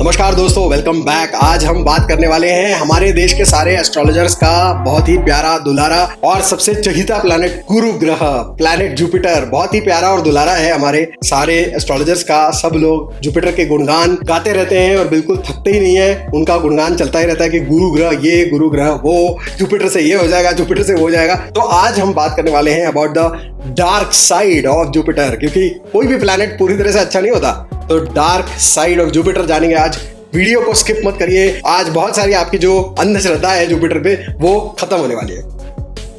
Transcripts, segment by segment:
नमस्कार दोस्तों, welcome back. आज हम बात करने वाले हैं हमारे देश के सारे एस्ट्रोलॉजर्स का बहुत ही प्यारा दुलारा और सबसे चहीता प्लैनेट गुरु ग्रह, प्लैनेट जुपिटर। बहुत ही प्यारा और दुलारा है हमारे सारे एस्ट्रोलॉजर्स का। सब लोग जुपिटर के गुणगान गाते रहते हैं और बिल्कुल थकते ही नहीं है। उनका गुणगान चलता ही रहता है कि गुरु ग्रह ये, गुरु ग्रह वो, जुपिटर से ये हो जाएगा, जुपिटर से वो हो जाएगा। तो आज हम बात करने वाले हैं about the dark side of Jupiter, क्योंकि कोई भी प्लैनेट पूरी तरह से अच्छा नहीं होता। तो डार्क साइड ऑफ जुपिटर जानेंगे आज। वीडियो को स्किप मत करिए। आज बहुत सारी आपकी जो अंधश्रद्धा है जुपिटर पे वो खत्म होने वाली है।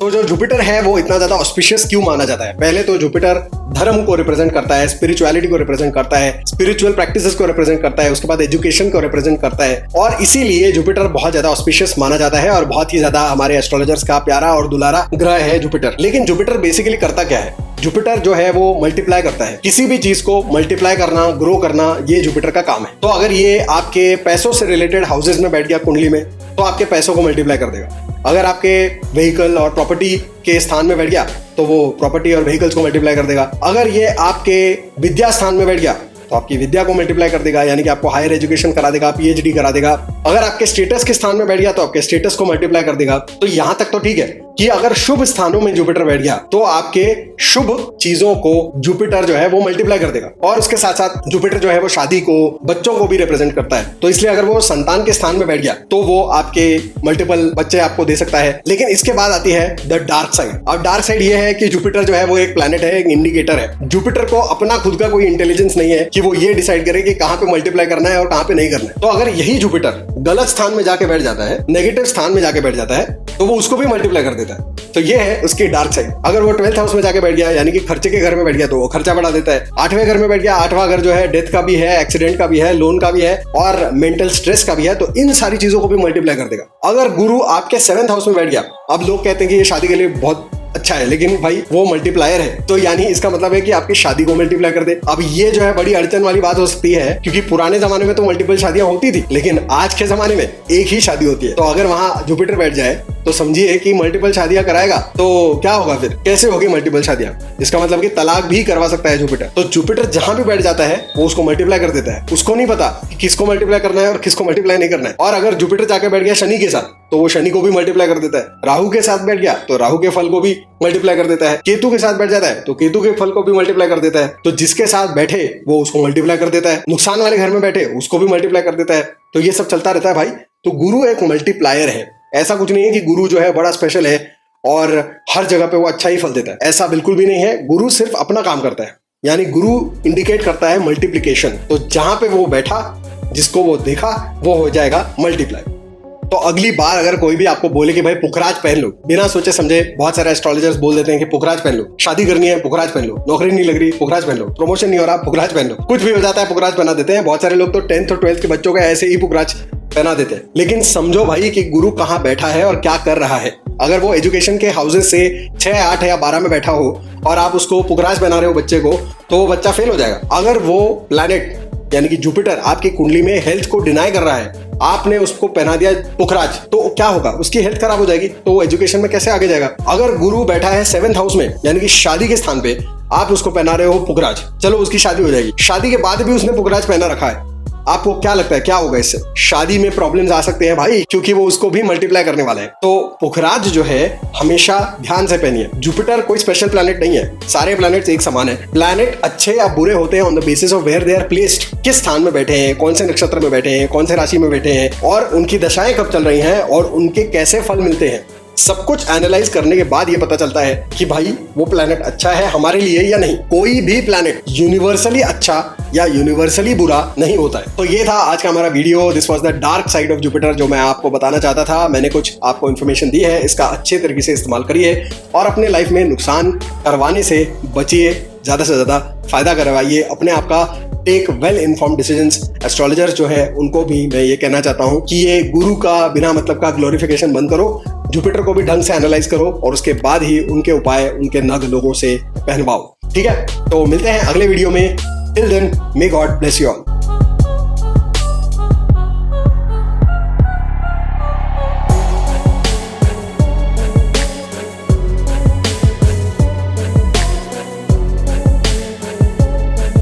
तो जो जुपिटर है वो इतना ज्यादा ऑस्पिशियस क्यों माना जाता है? पहले तो जुपिटर धर्म को रिप्रेजेंट करता है, स्पिरिचुअलिटी को रिप्रेजेंट करता है, स्पिरिचुअल प्रैक्टिसेस को रिप्रेजेंट करता है, उसके बाद एजुकेशन को रिप्रेजेंट करता है, और इसीलिए जुपिटर बहुत ज्यादा ऑस्पिशियस माना जाता है और बहुत ही ज्यादा हमारे एस्ट्रोलॉजर्स का प्यारा और दुलारा ग्रह है जुपिटर। लेकिन जुपिटर बेसिकली करता क्या है? जुपिटर जो है वो मल्टीप्लाई करता है। किसी भी चीज को मल्टीप्लाई करना, ग्रो करना, ये जुपिटर का काम है। तो अगर ये आपके पैसों से रिलेटेड हाउसेज में बैठ गया कुंडली में, तो आपके पैसों को मल्टीप्लाई कर देगा। अगर आपके व्हीकल और प्रॉपर्टी के स्थान में बैठ गया तो वो प्रॉपर्टी और व्हीकल्स को मल्टीप्लाई कर देगा। अगर ये आपके विद्या स्थान में बैठ गया तो आपकी विद्या को मल्टीप्लाई कर देगा, यानी कि आपको हायर एजुकेशन करा देगा, पीएचडी करा देगा। अगर आपके स्टेटस के स्थान में बैठ गया तो आपके स्टेटस को मल्टीप्लाई कर देगा। तो यहां तक तो ठीक है कि अगर शुभ स्थानों में जुपिटर बैठ गया तो आपके शुभ चीजों को जुपिटर जो है वो मल्टीप्लाई कर देगा। और उसके साथ साथ जुपिटर जो है वो शादी को, बच्चों को भी रिप्रेजेंट करता है। तो इसलिए अगर वो संतान के स्थान में बैठ गया तो वो आपके मल्टीपल बच्चे आपको दे सकता है। लेकिन इसके बाद आती है द डार्क साइड। अब डार्क साइड ये है कि जुपिटर जो है वो एक प्लैनेट है, एक इंडिकेटर है। जुपिटर को अपना खुद का कोई इंटेलिजेंस नहीं है कि वो ये डिसाइड करे कि कहां पे मल्टीप्लाई करना है और कहां पे नहीं करना है। तो अगर यही जुपिटर गलत स्थान में जाके बैठ जाता है, नेगेटिव स्थान में जाके बैठ जाता है, तो वो उसको भी मल्टीप्लाई कर देता है। तो ये है उसकी डार्क साइड। अगर वो 12th हाउस में जाके बैठ गया, यानी कि खर्चे के घर में बैठ गया, तो वो खर्चा बढ़ा देता है। 8वें घर में बैठ गया, 8वां घर जो है डेथ का भी है, एक्सीडेंट का भी है, लोन का भी है और मेंटल स्ट्रेस का भी है। तो इन सारी चीजों को भी मल्टीप्लाई कर देगा। अगर गुरु आपके 7th हाउस में बैठ गया, अब लोग कहते हैं कि ये शादी के लिए बहुत अच्छा है, लेकिन भाई वो मल्टीप्लायर है, तो यानी इसका मतलब है कि आपकी शादी को मल्टीप्लाई कर दे। अब ये जो है बड़ी अड़चन वाली बात हो सकती है, क्योंकि पुराने जमाने में तो मल्टीपल शादियां होती थी, लेकिन आज के जमाने में एक ही शादी होती है। तो अगर वहां जुपिटर बैठ जाए तो समझिए कि मल्टीपल शादियां कराएगा। तो क्या होगा फिर? कैसे होगी मल्टीपल शादियां? इसका मतलब कि तलाक भी करवा सकता है जुपिटर। तो जुपिटर जहां भी बैठ जाता है वो उसको मल्टीप्लाई कर देता है। उसको नहीं पता कि किसको मल्टीप्लाई करना है और किसको मल्टीप्लाई नहीं करना है। और अगर जुपिटर जाकर बैठ गया शनि के साथ तो वो शनि को भी मल्टीप्लाई कर देता है। राहु के साथ बैठ गया तो राहु के फल को भी मल्टीप्लाई कर देता है। केतु के साथ बैठ जाता है तो केतु के फल को भी मल्टीप्लाई कर देता है। तो जिसके साथ बैठे वो उसको मल्टीप्लाई कर देता है। नुकसान वाले घर में बैठे उसको भी मल्टीप्लाई कर देता है। तो ये सब चलता रहता है भाई। तो गुरु एक मल्टीप्लायर है। ऐसा कुछ नहीं है कि गुरु जो है बड़ा स्पेशल है और हर जगह पे वो अच्छा ही फल देता है, ऐसा बिल्कुल भी नहीं है। गुरु सिर्फ अपना काम करता है, यानी गुरु इंडिकेट करता है मल्टीप्लिकेशन। तो जहां पे वो बैठा, जिसको वो देखा, वो हो जाएगा मल्टीप्लाई। तो अगली बार अगर कोई भी आपको बोले कि भाई पुखराज पहन लो, बिना सोचे समझे बहुत सारे एस्ट्रोलॉजर्स बोल देते हैं कि पुखराज पहन लो, शादी करनी है पुखराज पहन लो, नौकरी नहीं लग रही पुखराज पहन लो, प्रमोशन नहीं हो रहा पुखराज पहन लो, कुछ भी हो जाता है पुखराज पहना देते हैं। बहुत सारे लोग तो 10th और 12th के बच्चों का ऐसे ही पुखराज पहना देते हैं। लेकिन समझो भाई कि गुरु कहाँ बैठा है और क्या कर रहा है। अगर वो एजुकेशन के हाउसेज से 6, 8 या 12 में बैठा हो और आप उसको पुखराज पहना रहे हो बच्चे को, तो वो बच्चा फेल हो जाएगा। अगर वो प्लैनेट यानी कि जुपिटर आपकी कुंडली में हेल्थ को डिनाई कर रहा है, आपने उसको पहना दिया पुखराज, तो क्या होगा? उसकी हेल्थ खराब हो जाएगी। तो वो एजुकेशन में कैसे आगे जाएगा? अगर गुरु बैठा है 7th हाउस में, यानी कि शादी के स्थान पे, आप उसको पहना रहे हो पुखराज, चलो उसकी शादी हो जाएगी। शादी के बाद भी उसने पुखराज पहना रखा है, आपको क्या लगता है क्या होगा इससे? शादी में प्रॉब्लम्स आ सकते हैं भाई, क्योंकि वो उसको भी मल्टीप्लाई करने वाला है। तो पुखराज जो है हमेशा ध्यान से पहनिए। जुपिटर कोई स्पेशल प्लैनेट नहीं है, सारे प्लैनेट्स एक समान है। प्लैनेट अच्छे या बुरे होते हैं on the basis of where they are placed, किस स्थान में बैठे हैं, कौन से नक्षत्र में बैठे हैं, कौन से राशि में बैठे हैं, और उनकी दशाएं कब चल रही हैं और उनके कैसे फल मिलते हैं। सब कुछ एनालाइज करने के बाद ये पता चलता है कि भाई वो प्लैनेट अच्छा है हमारे लिए या नहीं। कोई भी प्लैनेट यूनिवर्सली अच्छा या यूनिवर्सली बुरा नहीं होता है। तो ये था आज का हमारा video. This was the dark side of Jupiter, जो मैं आपको बताना चाहता था। मैंने कुछ आपको इन्फॉर्मेशन दी है, इसका अच्छे तरीके से इस्तेमाल करिए और अपने लाइफ में नुकसान करवाने से बचिए, ज्यादा से ज्यादा फायदा करवाइए अपने आप का। Take well informed decisions. Astrologers जो है उनको भी मैं ये कहना चाहता हूँ कि ये गुरु का बिना मतलब का ग्लोरिफिकेशन बंद करो, जुपिटर को भी ढंग से एनालाइज करो और उसके बाद ही उनके उपाय, उनके नग लोगों से पहनवाओ। ठीक है, तो मिलते हैं अगले वीडियो में। Till then, may God bless you all.